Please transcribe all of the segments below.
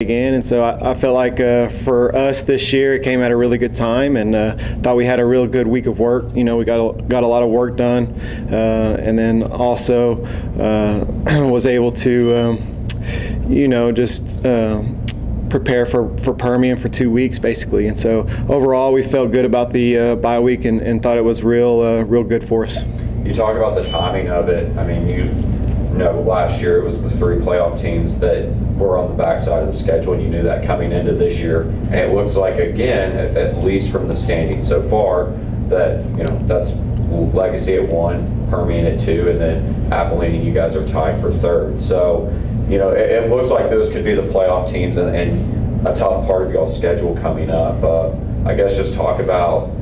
again, and so I felt like for us this year it came at a really good time, and thought we had a real good week of work. We got a lot of work done, and then also was able to just prepare for Permian for 2 weeks basically. And so overall we felt good about the bye week and thought it was real good for us. You talk about the timing of it. I mean, last year it was the 3 playoff teams that were on the backside of the schedule, and you knew that coming into this year. And it looks like, again, at least from the standings so far, that that's Legacy at 1, Permian at 2, and then Abilene and you guys are tied for 3rd. So, it looks like those could be the playoff teams and a tough part of y'all's schedule coming up. I guess just talk about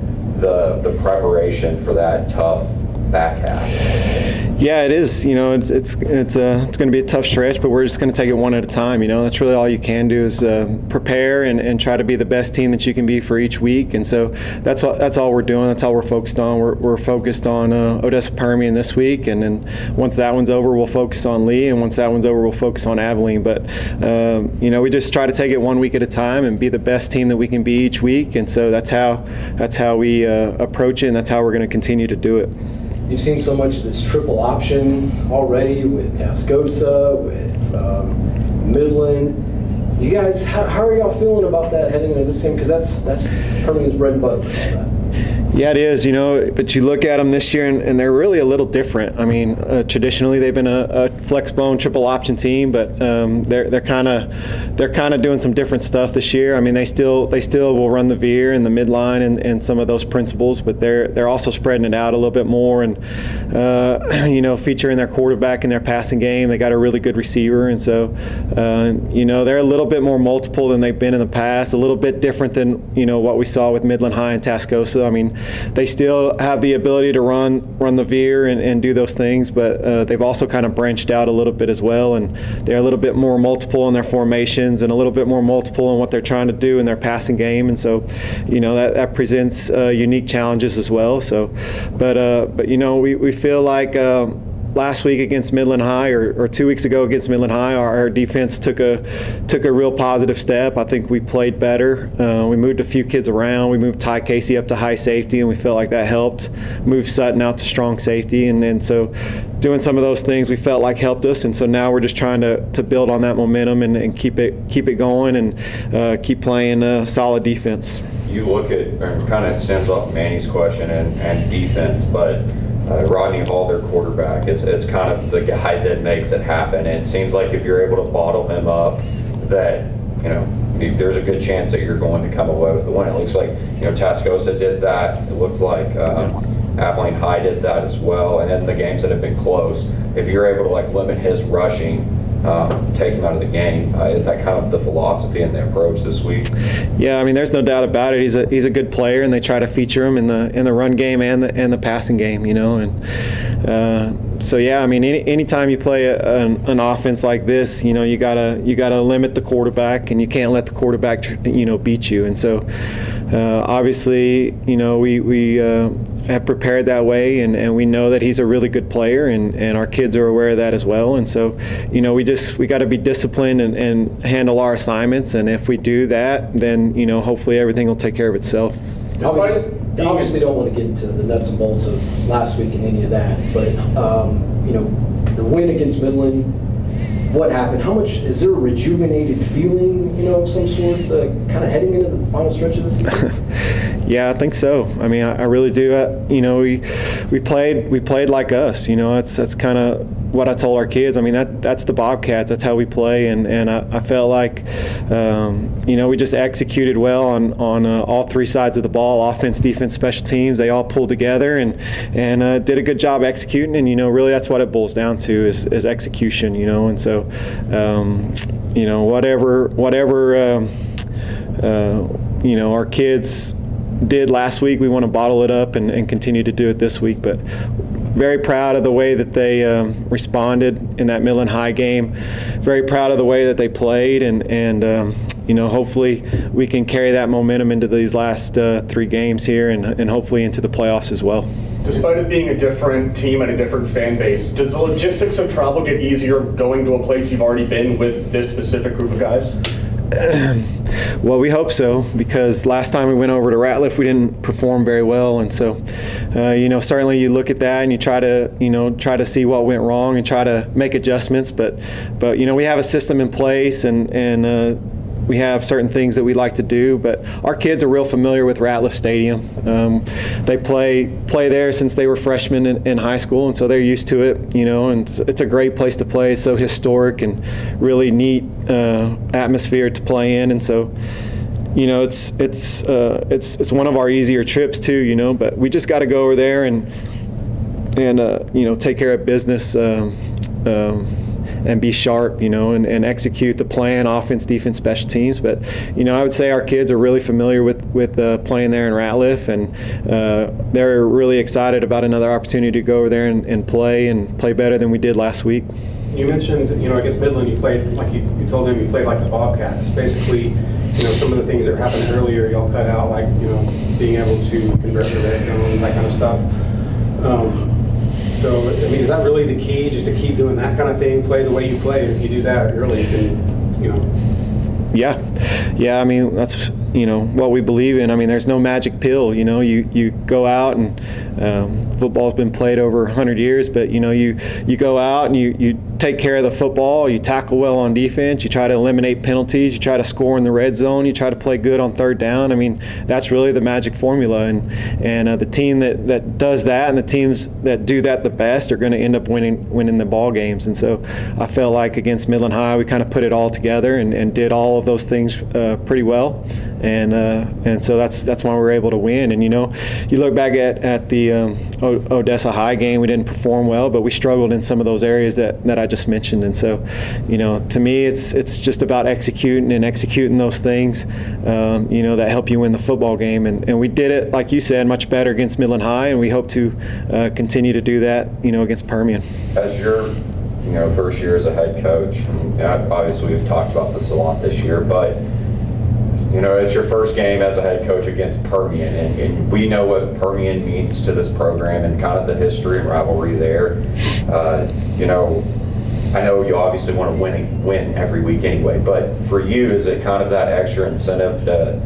the preparation for that tough back half. Yeah, it is. It's going to be a tough stretch, but we're just going to take it one at a time. That's really all you can do is prepare and try to be the best team that you can be for each week. And so that's all we're doing. That's all we're focused on. We're focused on Odessa Permian this week, and then once that one's over, we'll focus on Lee, and once that one's over, we'll focus on Abilene. But we just try to take it 1 week at a time and be the best team that we can be each week. And so that's how we approach it, and that's how we're going to continue to do it. You've seen so much of this triple option already with Tascosa, with Midland. You guys, how are y'all feeling about that heading into this game? Because that's Permian's bread and butter. Yeah, it is, but you look at them this year and they're really a little different. I mean, traditionally they've been a flex bone triple option team, but they're kind of doing some different stuff this year. I mean, they still will run the veer and the midline and some of those principles, but they're also spreading it out a little bit more and featuring their quarterback in their passing game. They got a really good receiver, and so they're a little bit more multiple than they've been in the past. A little bit different than what we saw with Midland High and Tascosa. I mean, they still have the ability to run the veer and do those things, but they've also kind of branched out a little bit as well, and they're a little bit more multiple in their formations and a little bit more multiple in what they're trying to do in their passing game. And so, that presents unique challenges as well. So, but we feel like last week against Midland High, or 2 weeks ago against Midland High, our defense took a real positive step. I think we played better. We moved a few kids around. We moved Ty Casey up to high safety, and we felt like that helped. Moved Sutton out to strong safety, and so doing some of those things we felt like helped us. And so now we're just trying to build on that momentum and keep it going and keep playing solid defense. You look at, and kind of stems off Manny's question and defense, but Rodney Hall, their quarterback, is kind of the guy that makes it happen. And it seems like if you're able to bottle him up, that there's a good chance that you're going to come away with the win. It looks like Tascosa did that. It looked like Abilene High did that as well. And then the games that have been close, if you're able to limit his rushing, take him out of the game. Is that kind of the philosophy and the approach this week? Yeah, I mean, there's no doubt about it. He's a good player, and they try to feature him in the run game and the passing game. So yeah, I mean, anytime you play an offense like this, you gotta limit the quarterback, and you can't let the quarterback beat you. And so obviously, we have prepared that way, and we know that he's a really good player, and our kids are aware of that as well. And so we got to be disciplined and handle our assignments, and if we do that, then hopefully everything will take care of itself. Obviously don't want to get into the nuts and bolts of last week and any of that, but the win against Midland, what happened? How much is there a rejuvenated feeling, of some sorts, kind of heading into the final stretch of the season? Yeah, I think so. I mean, I really do. We played like us. That's kind of what I told our kids. I mean, that's the Bobcats. That's how we play, and I felt like we just executed well on all 3 sides of the ball: offense, defense, special teams. They all pulled together and did a good job executing. And really, that's what it boils down to is execution. And so whatever our kids did last week, we want to bottle it up and continue to do it this week. But very proud of the way that they responded in that Midland High game. Very proud of the way that they played, and hopefully we can carry that momentum into these last 3 games here, and hopefully into the playoffs as well. Despite it being a different team and a different fan base, does the logistics of travel get easier going to a place you've already been with this specific group of guys? Well, we hope so, because last time we went over to Ratliff, we didn't perform very well, and so, certainly you look at that and you try to see what went wrong and try to make adjustments. But we have a system in place, and we have certain things that we like to do. But our kids are real familiar with Ratliff Stadium. They play there since they were freshmen in high school, and so they're used to it. And it's a great place to play. It's so historic and really neat atmosphere to play in, and so. It's one of our easier trips too. But we just got to go over there and take care of business and be sharp, and execute the plan, offense, defense, special teams. But I would say our kids are really familiar with playing there in Ratliff, and they're really excited about another opportunity to go over there and play better than we did last week. You mentioned, against Midland, you played like you told them you played like a Bobcat. It's basically, some of the things that happened earlier, y'all cut out, like, being able to convert the red zone, that kind of stuff. So, is that really the key, just to keep doing that kind of thing, play the way you play? If you do that early, you can, Yeah, that's what we believe in. There's no magic pill. You go out, and football's been played over 100 years, but you go out and you take care of the football, you tackle well on defense, you try to eliminate penalties, you try to score in the red zone, you try to play good on third down. That's really the magic formula, and the team that does that and the teams that do that the best are going to end up winning the ball games. And so I felt like against Midland High, we kind of put it all together and did all of those things pretty well. And so that's why we were able to win. And you look back at the Odessa High game, we didn't perform well, but we struggled in some of those areas that I just mentioned. And so, to me, it's just about executing those things, that help you win the football game. And we did it, like you said, much better against Midland High, and we hope to continue to do that, against Permian. As your first year as a head coach, obviously we've talked about this a lot this year, but it's your first game as a head coach against Permian, and we know what Permian means to this program and kind of the history and rivalry there. I know you obviously want to win every week anyway, but for you, is it kind of that extra incentive to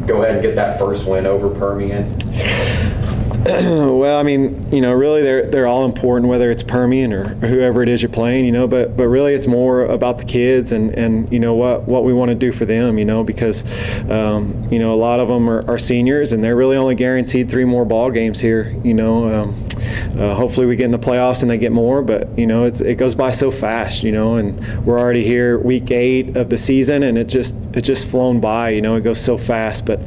go ahead and get that first win over Permian? Well, really they're all important, whether it's Permian or whoever it is you're playing, but really it's more about the kids and what we want to do for them, because a lot of them are seniors, and they're really only guaranteed 3 more ball games here. Hopefully we get in the playoffs and they get more, but it goes by so fast, and we're already here week 8 of the season, and it just flown by. It goes so fast, but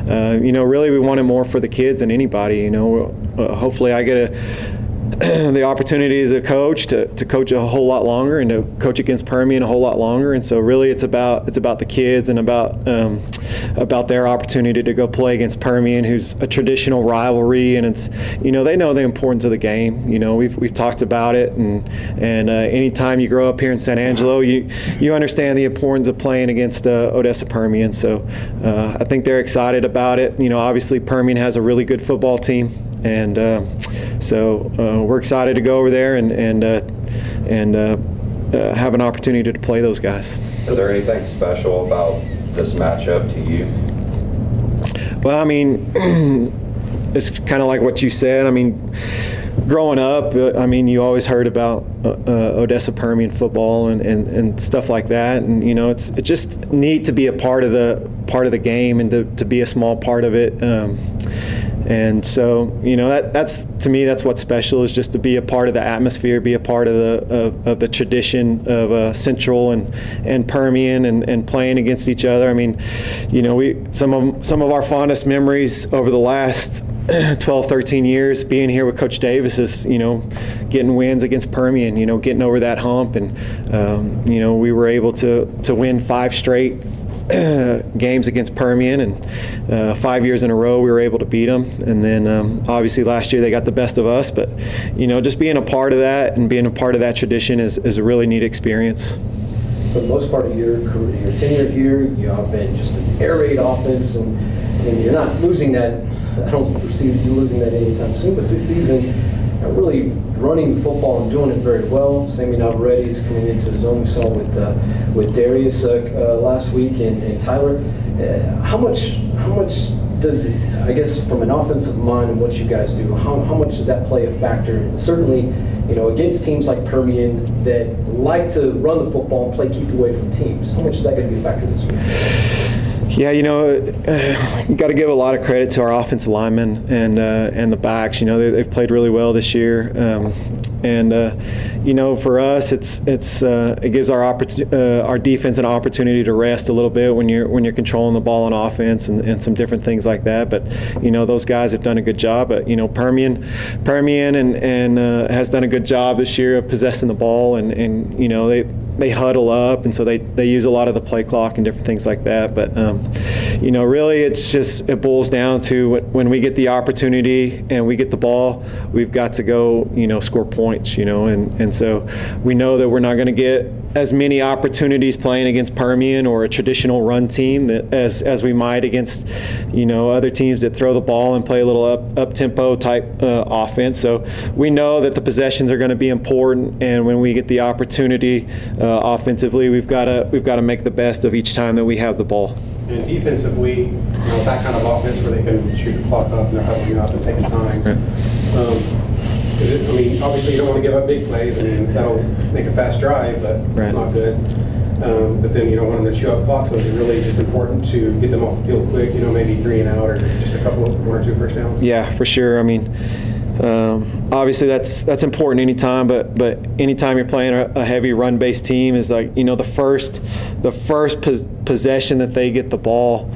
really we want it more for the kids than anybody. Hopefully I get the opportunity as a coach to coach a whole lot longer and to coach against Permian a whole lot longer. And so really it's about the kids and about their opportunity to go play against Permian, who's a traditional rivalry, and it's they know the importance of the game. We've talked about it, and anytime you grow up here in San Angelo, you understand the importance of playing against Odessa Permian. So I think they're excited about it. Obviously Permian has a really good football team, and so we're excited to go over there and have an opportunity to play those guys. Is there anything special about this matchup to you? Well, it's kind of like what you said. Growing up, you always heard about Odessa Permian football and stuff like that, and it's just neat to be a part of the game and to be a small part of it. And so, that's to me, that's what's special, is just to be a part of the atmosphere, be a part of the tradition of Central and Permian and playing against each other. Some of our fondest memories over the last 12, 13 years being here with Coach Davis is, getting wins against Permian, getting over that hump, and we were able to win 5 straight games against Permian, and 5 years in a row we were able to beat them. And then obviously last year they got the best of us, but just being a part of that and being a part of that tradition is a really neat experience. For the most part of your career, your tenure here, you have been just an air raid offense, and you're not losing that. I don't perceive you losing that anytime soon, but this season, really running the football and doing it very well. Sammy Navarrete is coming into his own. We saw with Darius last week and Tyler. How much does it, I guess, from an offensive mind and what you guys do, how much does that play a factor? Certainly, against teams like Permian that like to run the football and play keep away from teams. How much is that going to be a factor this week? Yeah, you got to give a lot of credit to our offensive linemen and the backs. They've played really well this year, for us, it gives our defense an opportunity to rest a little bit when you're controlling the ball on offense and some different things like that. But those guys have done a good job. But Permian and has done a good job this year of possessing the ball, and they huddle up, and so they use a lot of the play clock and different things like that. But really, it boils down to when we get the opportunity and we get the ball, we've got to go score points. And so we know that we're not going to get as many opportunities playing against Permian or a traditional run team as we might against other teams that throw the ball and play a little up tempo type offense. So we know that the possessions are going to be important, and when we get the opportunity offensively, we've got to make the best of each time that we have the ball. And defensively, that kind of offense where they can shoot the clock up and they're huddling up and taking time. Right. Obviously you don't want to give up big plays. That'll make a fast drive, but Right. it's not good. But then you don't want them to chew up clock, so it's really just important to get them off the field quick, maybe 3 and out or just one or two first downs. Yeah, for sure. Obviously that's important anytime, but anytime you're playing a heavy run-based team is like the first possession that they get the ball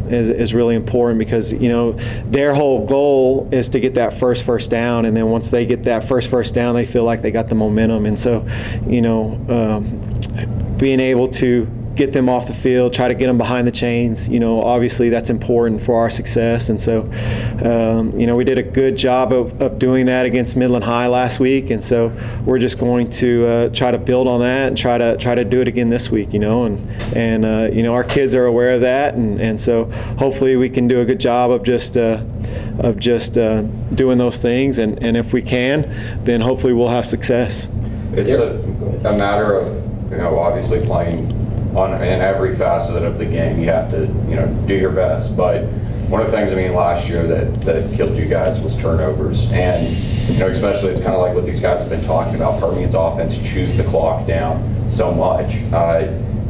is really important, because their whole goal is to get that first down, and then once they get that first down, they feel like they got the momentum, and so being able to get them off the field, try to get them behind the chains, obviously that's important for our success. And so, we did a good job of doing that against Midland High last week. And so we're just going to try to build on that and try to do it again this week, and our kids are aware of that. And so hopefully we can do a good job of just doing those things. And if we can, then hopefully we'll have success. It's a matter of, obviously playing in every facet of the game. You have to, do your best. But one of the things, last year that killed you guys was turnovers. And, especially it's kind of like what these guys have been talking about. Permian's offense chews the clock down so much.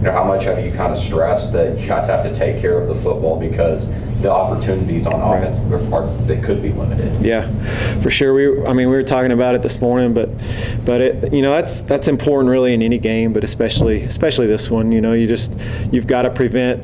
How much have you kind of stressed that you guys have to take care of the football because the opportunities on offense they could be limited? Yeah, for sure. We were talking about it this morning, but that's important really in any game, but especially this one. You've got to prevent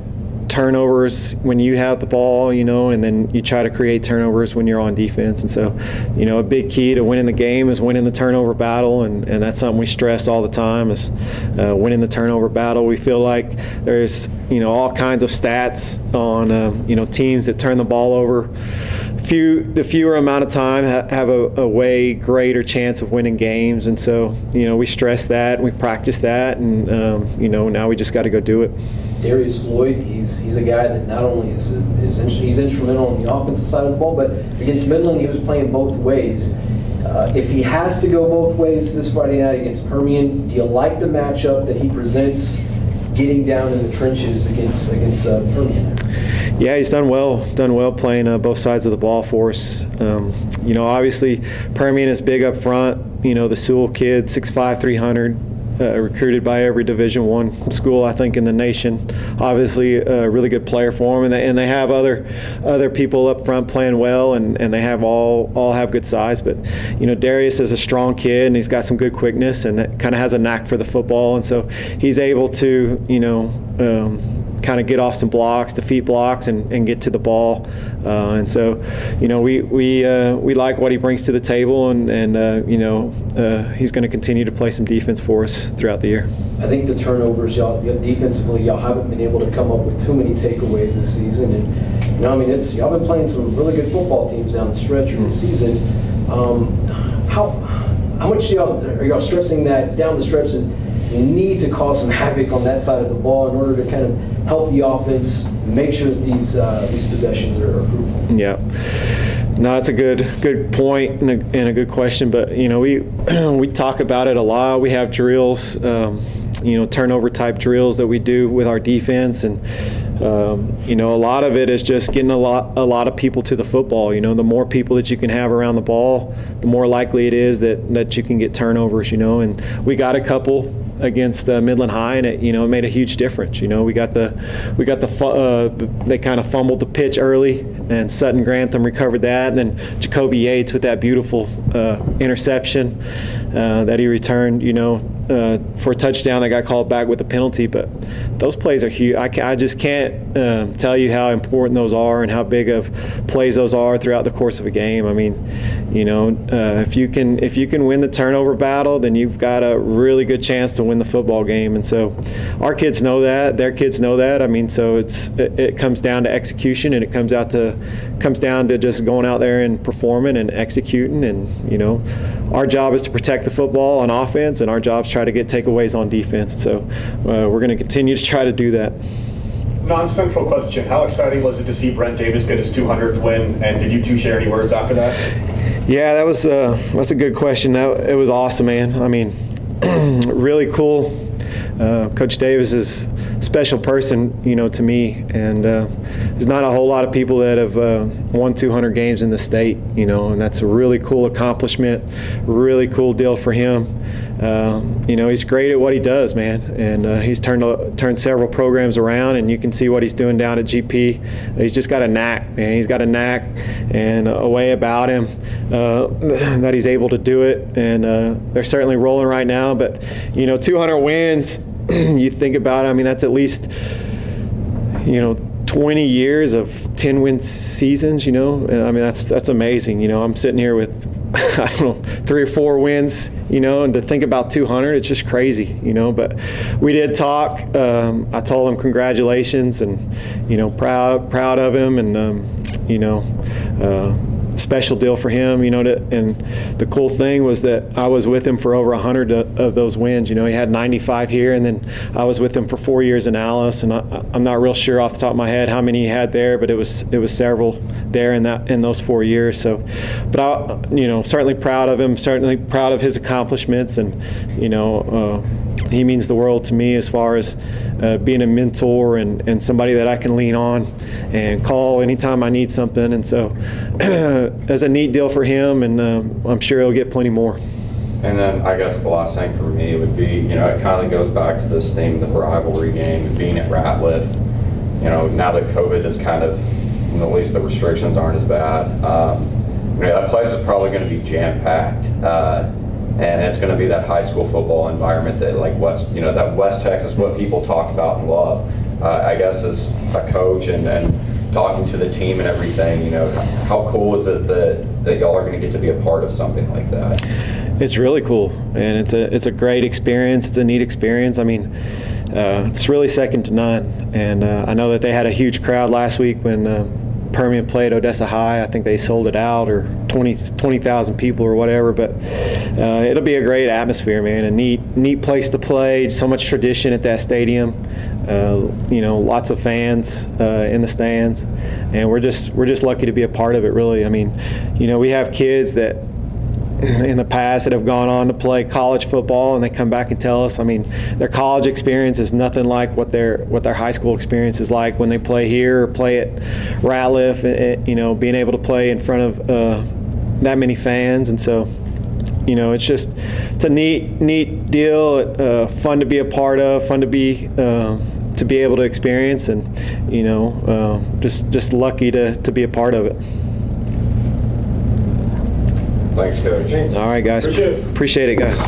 turnovers when you have the ball, and then you try to create turnovers when you're on defense. And so, a big key to winning the game is winning the turnover battle, and that's something we stress all the time is winning the turnover battle. We feel like there's, all kinds of stats on, teams that turn the ball over the fewer amount of time have a way greater chance of winning games. And so, we stress that, we practice that, and, now we just got to go do it. Darius Floyd, he's a guy that not only is he's instrumental on the offensive side of the ball, but against Midland he was playing both ways. If he has to go both ways this Friday night against Permian, do you like the matchup that he presents, getting down in the trenches against Permian? Yeah, he's done well playing both sides of the ball for us. Obviously Permian is big up front. The Sewell kid, 6'5", 300. Recruited by every Division I school, I think, in the nation. Obviously, a really good player for them, and they have other people up front playing well, and they have all have good size. But Darius is a strong kid, and he's got some good quickness, and kind of has a knack for the football, and so he's able to kind of get off some blocks, defeat blocks, and get to the ball. And so, we like what he brings to the table, and he's going to continue to play some defense for us throughout the year. I think the turnovers, defensively, y'all haven't been able to come up with too many takeaways this season. And y'all been playing some really good football teams down the stretch of the season. How much are y'all stressing that down the stretch and need to cause some havoc on that side of the ball in order to kind of help the offense make sure that these possessions are fruitful? Yeah. No, it's a good point and a good question. But we talk about it a lot. We have drills, turnover type drills that we do with our defense, and a lot of it is just getting a lot of people to the football. The more people that you can have around the ball, the more likely it is that you can get turnovers. And we got a couple against Midland High, and it made a huge difference. They kind of fumbled the pitch early, and Sutton Grantham recovered that, and then Jacoby Yates with that beautiful interception that he returned, for a touchdown that got called back with a penalty. But those plays are huge. I just can't tell you how important those are and how big of plays those are throughout the course of a game. I mean, if you can win the turnover battle, then you've got a really good chance to win the football game. And so our kids know that, their kids know that. I mean, so it comes down to execution, and it comes down to just going out there and performing and executing. And our job is to protect the football on offense, and our job is try to get takeaways on defense. So we're going to continue to try to do that. Non-central question, how exciting was it to see Brent Davis get his 200th win, and did you two share any words after that? Yeah, that's a good question. It was awesome, man. I mean, really cool. Coach Davis is a special person, to me, and there's not a whole lot of people that have won 200 games in the state, and that's a really cool accomplishment, really cool deal for him. He's great at what he does, man, and he's turned several programs around, and you can see what he's doing down at GP. He's just got a knack, man. He's got a knack and a way about him that he's able to do it, and they're certainly rolling right now. But 200 wins, you think about it. I mean, that's at least 20 years of 10-win seasons. And I mean, that's amazing. I'm sitting here with I don't know, 3 or 4 wins, and to think about 200, it's just crazy, but we did talk. I told him congratulations, and, proud of him, and, special deal for him, and the cool thing was that I was with him for over 100 of those wins. He had 95 here, and then I was with him for 4 years in Alice, and I'm not real sure off the top of my head how many he had there, but it was several there in those 4 years. So, but I, certainly proud of him, certainly proud of his accomplishments, and he means the world to me as far as being a mentor and somebody that I can lean on and call anytime I need something. And so that's a neat deal for him, and I'm sure he'll get plenty more. And then I guess the last thing for me would be, it kind of goes back to this theme of the rivalry game and being at Ratliff. Now that COVID is kind of, at least the restrictions aren't as bad, that place is probably going to be jam-packed. And it's going to be that high school football environment that that West Texas, what people talk about and love. I guess as a coach and talking to the team and everything, how cool is it that y'all are going to get to be a part of something like that? It's really cool, and it's a great experience. It's a neat experience. I mean, it's really second to none. And I know that they had a huge crowd last week when Permian played Odessa High. I think they sold it out, or 20,000 people or whatever. But it'll be a great atmosphere, man. A neat place to play. So much tradition at that stadium. Lots of fans in the stands, and we're just lucky to be a part of it. Really, I mean, we have kids that in the past that have gone on to play college football, and they come back and tell us, I mean, their college experience is nothing like what their high school experience is like when they play here or play at Ratliff, being able to play in front of that many fans. And so, it's a neat deal, fun to be a part of, fun to be able to experience, and, just lucky to be a part of it. Thanks, Coach. All right, guys. Appreciate it, guys.